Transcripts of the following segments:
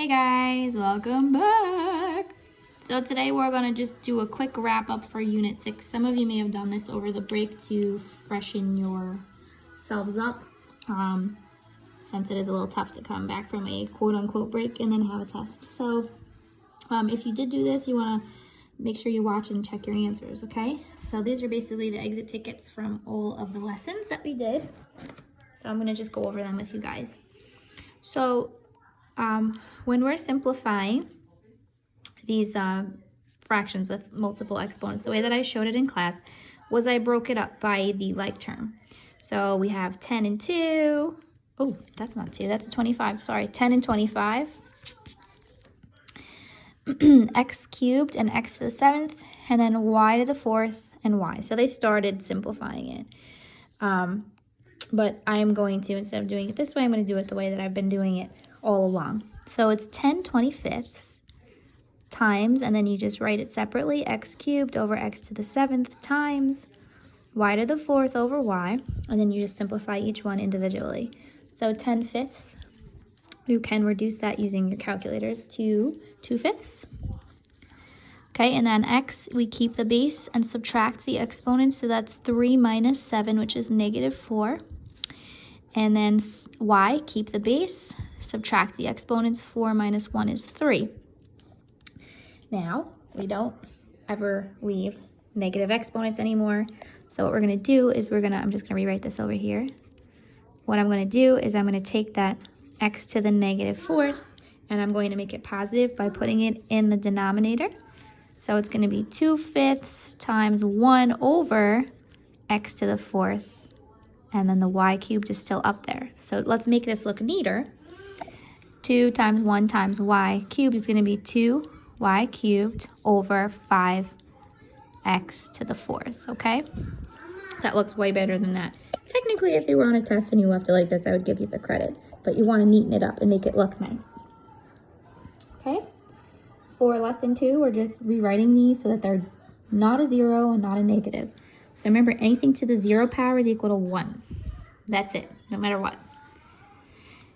Hey guys, welcome back. So today we're going to just do a quick wrap up for Unit 6. Some of you may have done this over the break to freshen yourselves up, since it is a little tough to come back from a quote-unquote break and then have a test. So if you did do this, you want to make sure you watch and check your answers, okay? So these are basically the exit tickets from all of the lessons that we did. So I'm going to just go over them with you guys. So when we're simplifying these fractions with multiple exponents, the way that I showed it in class was I broke it up by the like term. So we have 10 and 2. Oh, that's not 2. That's a 25. Sorry, 10 and 25. X cubed and x to the 7th, and then y to the 4th and y. So they started simplifying it. But I'm going to, instead of doing it this way, I'm going to do it the way that I've been doing it all along. So it's 10 25ths times, and then you just write it separately, x cubed over x to the 7th times y to the 4th over y, and then you just simplify each one individually. So 10 fifths, you can reduce that using your calculators to 2 fifths. Okay, and then x, we keep the base and subtract the exponents, so that's 3 minus 7, which is negative 4. And then y, keep the base, subtract the exponents, 4 minus 1 is 3. Now, we don't ever leave negative exponents anymore. So what we're going to do is I'm just going to rewrite this over here. What I'm going to do is I'm going to take that x to the negative 4th, and I'm going to make it positive by putting it in the denominator. So it's going to be 2 fifths times 1 over x to the 4th. And then the y cubed is still up there. So let's make this look neater. 2 times 1 times y cubed is going to be 2y cubed over 5x to the 4th, okay? That looks way better than that. Technically, if you were on a test and you left it like this, I would give you the credit. But you want to neaten it up and make it look nice. Okay? For lesson 2, we're just rewriting these so that they're not a 0 and not a negative. So remember, anything to the 0 power is equal to 1. That's it, no matter what.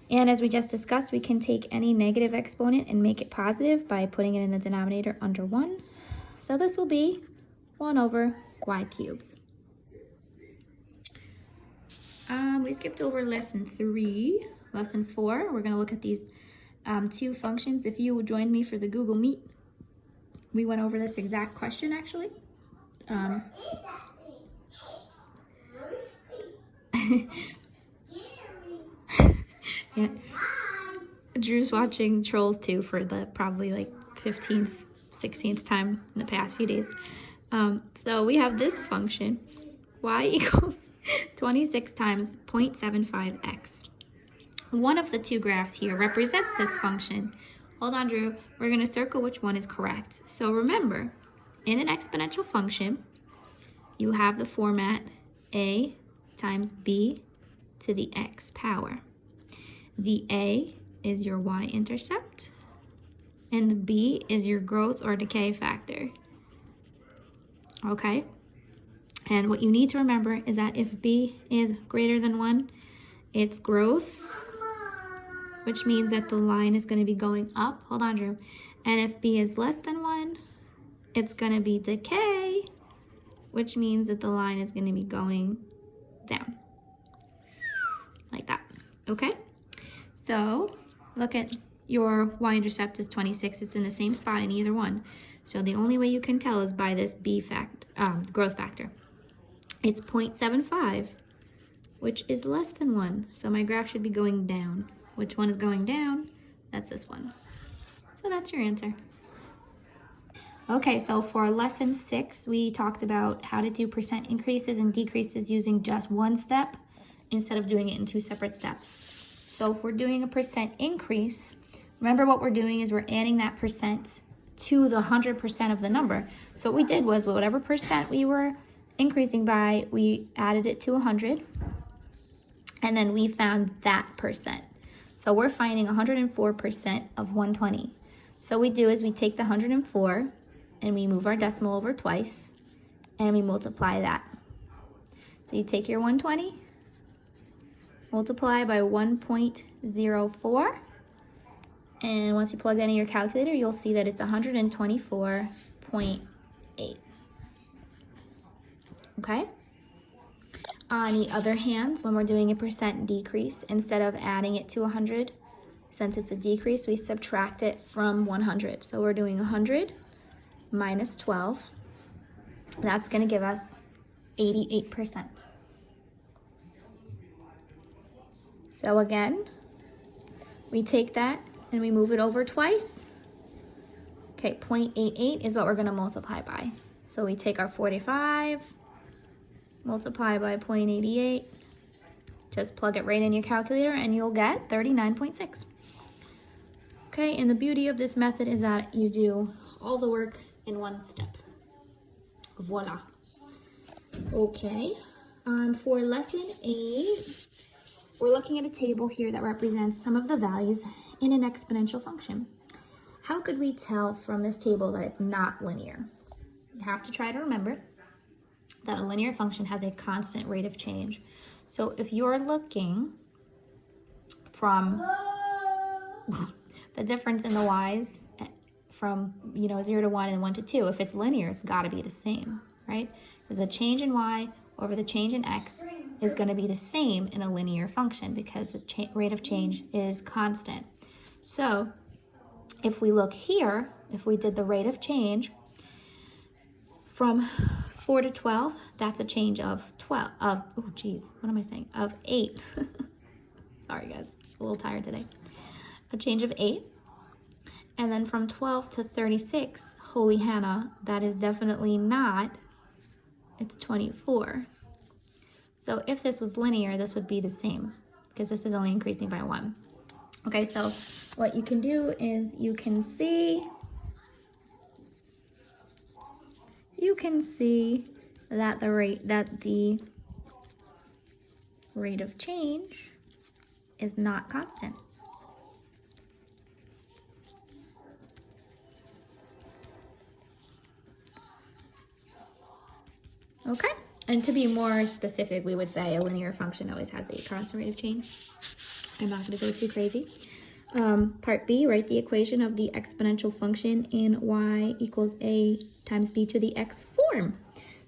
And as we just discussed, we can take any negative exponent and make it positive by putting it in the denominator under 1. So this will be 1 over y cubed. We skipped over lesson 3. Lesson 4, we're going to look at these two functions. If you would join me for the Google Meet, we went over this exact question actually. Yeah. Drew's watching Trolls 2 for the probably like 15th, 16th time in the past few days. So we have this function, y equals 26 times 0.75x. One of the two graphs here represents this function. Hold on, Drew. We're going to circle which one is correct. So remember, in an exponential function, you have the format a times b to the x power. The a is your y-intercept, and the b is your growth or decay factor. Okay? And what you need to remember is that if b is greater than 1, it's growth, which means that the line is going to be going up. Hold on, Drew. And if b is less than 1, it's going to be decay, which means that the line is going to be going down. Like that. Okay? So look at your y-intercept is 26. It's in the same spot in either one. So the only way you can tell is by this b growth factor. It's 0.75, which is less than 1. So my graph should be going down. Which one is going down? That's this one. So that's your answer. Okay, so for lesson 6, we talked about how to do percent increases and decreases using just one step instead of doing it in 2 separate steps. So if we're doing a percent increase, remember what we're doing is we're adding that percent to the 100% of the number. So what we did was whatever percent we were increasing by, we added it to 100, and then we found that percent. So we're finding 104% of 120. So what we do is we take the 104 and we move our decimal over twice and we multiply that. So you take your 120, multiply by 1.04, And once you plug that in your calculator, you'll see that it's 124.8. Okay? On the other hand, when we're doing a percent decrease, instead of adding it to 100, since it's a decrease, we subtract it from 100. So we're doing 100 minus 12. That's going to give us 88%. So again, we take that and we move it over twice. Okay, 0.88 is what we're going to multiply by. So we take our 45, multiply by 0.88, just plug it right in your calculator and you'll get 39.6. Okay, and the beauty of this method is that you do all the work in one step. Voila. Okay, for lesson 8, we're looking at a table here that represents some of the values in an exponential function. How could we tell from this table that it's not linear? You have to try to remember that a linear function has a constant rate of change. So if you're looking from the difference in the y's from 0 to 1 and 1 to 2, if it's linear, it's got to be the same, right? Because the change in y over the change in x is going to be the same in a linear function because the rate of change is constant. So if we look here, if we did the rate of change from 4 to 12, that's a change of 8. Sorry guys, a little tired today. A change of 8. And then from 12 to 36, holy Hannah, that is definitely not, it's 24. So if this was linear, this would be the same because this is only increasing by 1. Okay, so what you can do is you can see that the rate of change is not constant. Okay, and to be more specific, we would say a linear function always has a constant rate of change. I'm not going to go too crazy. Part B, write the equation of the exponential function in y equals a times b to the x form.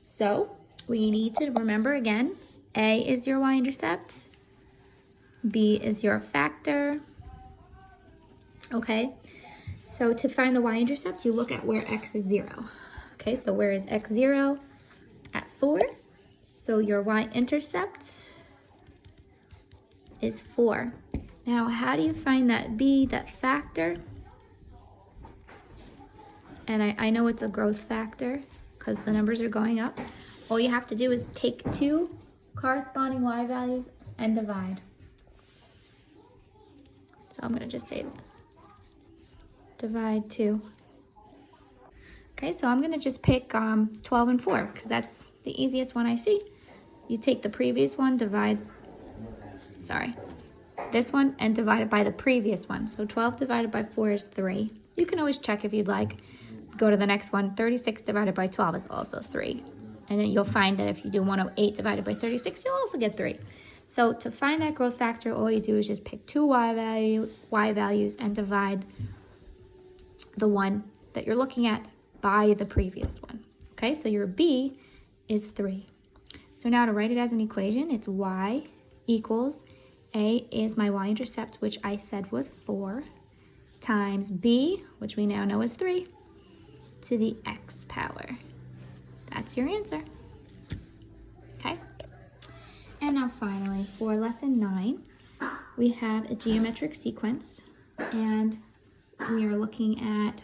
So we need to remember again, a is your y-intercept, b is your factor. Okay, so to find the y-intercept, you look at where x is 0. Okay, so where is x 0? At 4. So your y-intercept is 4. Now, how do you find that b, that factor? And I know it's a growth factor because the numbers are going up. All you have to do is take 2 corresponding y values and divide. So I'm going to just say divide 2. Okay, so I'm going to just pick 12 and 4 because that's the easiest one I see. You take the previous one, this one, and divide it by the previous one. So 12 divided by 4 is 3. You can always check if you'd like. Go to the next one. 36 divided by 12 is also 3. And then you'll find that if you do 108 divided by 36, you'll also get 3. So to find that growth factor, all you do is just pick 2 y values and divide the one that you're looking at by the previous one. Okay, so your b is 3. So now to write it as an equation, it's y equals, a is my y-intercept, which I said was 4, times b, which we now know is 3, to the x power. That's your answer. Okay. And now finally, for lesson 9, we have a geometric sequence, and we are looking at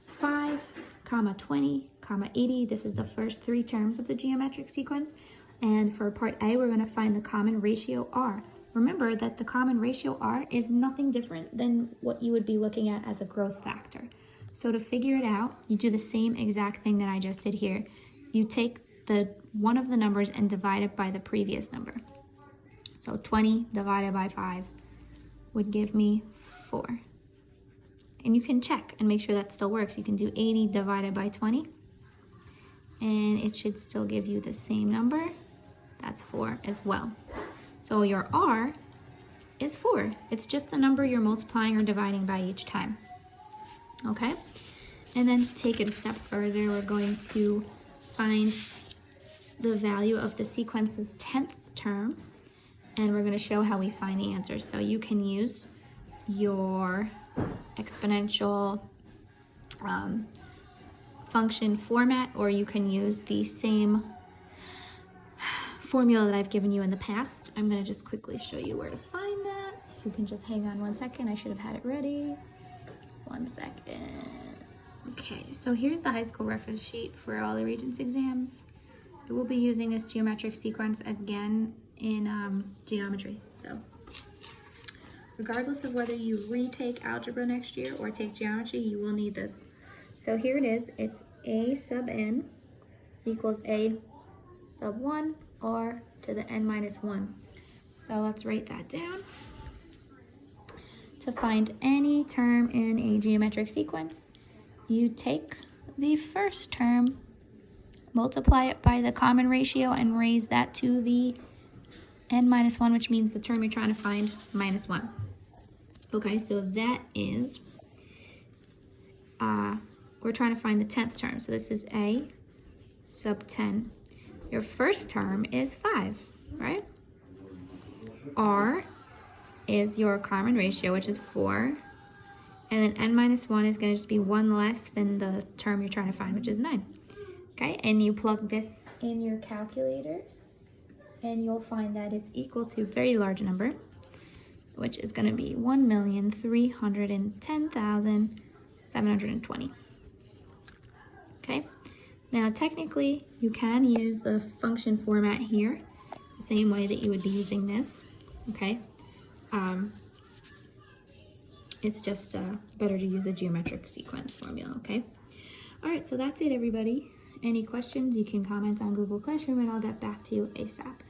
5, 20, 80. This is the first 3 terms of the geometric sequence. And for part A, we're going to find the common ratio r. Remember that the common ratio r is nothing different than what you would be looking at as a growth factor. So to figure it out, you do the same exact thing that I just did here. You take one of the numbers and divide it by the previous number. So 20 divided by 5 would give me 4. And you can check and make sure that still works. You can do 80 divided by 20, and it should still give you the same number. That's 4 as well. So your r is 4. It's just a number you're multiplying or dividing by each time. Okay? And then to take it a step further, we're going to find the value of the sequence's 10th term, and we're going to show how we find the answers. So you can use your exponential function format, or you can use the same formula that I've given you in the past. I'm going to just quickly show you where to find that. If you can just hang on 1 second, I should have had it ready. 1 second. Okay, so here's the high school reference sheet for all the Regents exams. I will be using this geometric sequence again in geometry. So regardless of whether you retake algebra next year or take geometry, you will need this. So here it is. It's a sub n equals a sub 1 r to the n minus 1. So let's write that down. To find any term in a geometric sequence, you take the first term, multiply it by the common ratio, and raise that to the n minus 1, which means the term you're trying to find minus 1. Okay, so that is, we're trying to find the 10th term. So this is a sub 10. Your first term is 5, right? R is your common ratio, which is 4. And then n minus 1 is going to just be 1 less than the term you're trying to find, which is 9. Okay, and you plug this in your calculators, and you'll find that it's equal to a very large number, which is going to be 1,310,720. Okay, now technically you can use the function format here the same way that you would be using this. Okay, it's just better to use the geometric sequence formula. Okay, all right, so that's it, everybody. Any questions, you can comment on Google Classroom and I'll get back to you ASAP.